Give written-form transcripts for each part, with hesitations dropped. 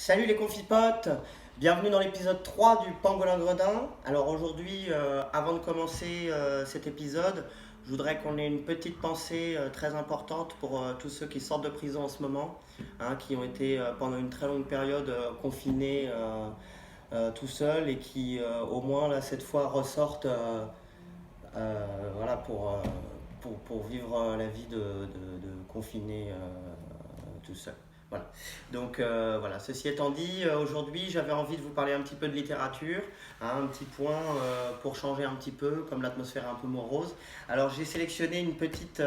Salut les confipotes, bienvenue dans l'épisode 3 du Pangolin Gredin. Alors aujourd'hui, avant de commencer cet épisode, je voudrais qu'on ait une petite pensée très importante pour tous ceux qui sortent de prison en ce moment, hein, qui ont été pendant une très longue période confinés tout seuls et qui au moins là cette fois ressortent voilà, pour vivre la vie de confiné tout seul. Voilà. Donc voilà, ceci étant dit, aujourd'hui j'avais envie de vous parler un petit peu de littérature, hein, un petit point pour changer un petit peu, comme l'atmosphère est un peu morose. Alors j'ai sélectionné une petite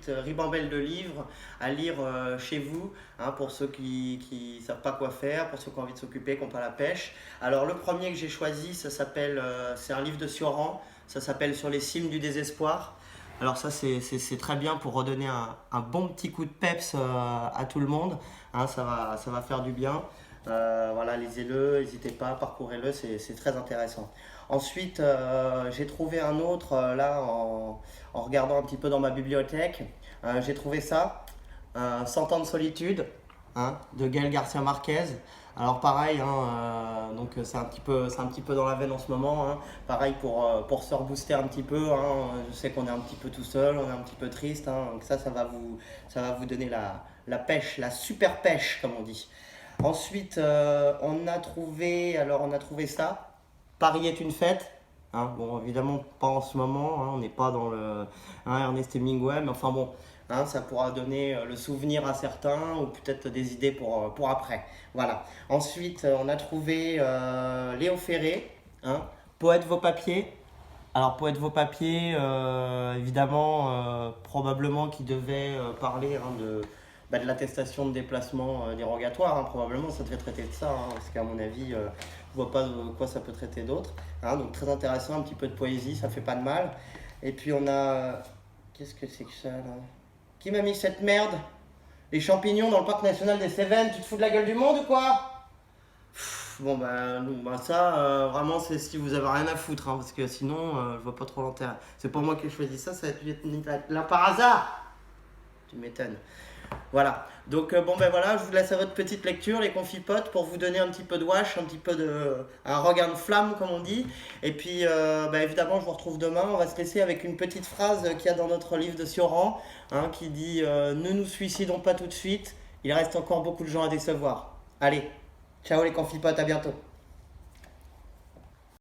ribambelle de livres à lire chez vous, hein, pour ceux qui ne savent pas quoi faire, pour ceux qui ont envie de s'occuper, qui n'ont pas la pêche. Alors le premier que j'ai choisi, c'est un livre de Sioran, ça s'appelle Sur les cimes du désespoir. Alors ça c'est très bien pour redonner un bon petit coup de peps à tout le monde, hein, ça va faire du bien. Voilà, lisez-le, n'hésitez pas, parcourez-le, c'est très intéressant. Ensuite, j'ai trouvé un autre là en regardant un petit peu dans ma bibliothèque. J'ai trouvé ça, 100 ans de solitude, hein, de Gaël Garcia Marquez. Alors pareil, hein, donc c'est un petit peu dans la veine en ce moment, hein. Pareil pour se rebooster un petit peu, hein. Je sais qu'on est un petit peu tout seul, on est un petit peu triste, hein. Donc ça va vous donner la pêche, la super pêche comme on dit. Ensuite, on a trouvé ça. Paris est une fête. Hein. Bon, évidemment pas en ce moment, hein, on n'est pas dans le Ernest Hemingway, mais enfin bon, hein, ça pourra donner le souvenir à certains ou peut-être des idées pour après. Voilà. Ensuite, on a trouvé Léo Ferré, hein, Poète vos papiers. Alors, Poète vos papiers, évidemment, probablement qui devait parler de l'attestation de déplacement dérogatoire, hein, probablement ça devait traiter de ça, hein, parce qu'à mon avis, je vois pas de quoi ça peut traiter d'autre. Hein, donc très intéressant, un petit peu de poésie, ça fait pas de mal. Et puis on a... Qu'est-ce que c'est que ça là? Qui m'a mis cette merde? Les champignons dans le parc national des Cévennes, tu te fous de la gueule du monde ou quoi? Bon bah, non, bah ça, vraiment c'est si vous avez rien à foutre, hein, parce que sinon je vois pas trop l'intérêt. C'est pas moi qui ai choisi ça, ça va être là par hasard. Tu m'étonnes. Voilà. Donc bon ben voilà, je vous laisse à votre petite lecture, les confipotes, pour vous donner un petit peu de wash, un petit peu un regain de flamme comme on dit. Et puis bah, évidemment, je vous retrouve demain. On va se laisser avec une petite phrase qu'il y a dans notre livre de Sioran, hein, qui dit ne nous suicidons pas tout de suite. Il reste encore beaucoup de gens à décevoir. Allez, ciao les confipotes, à bientôt.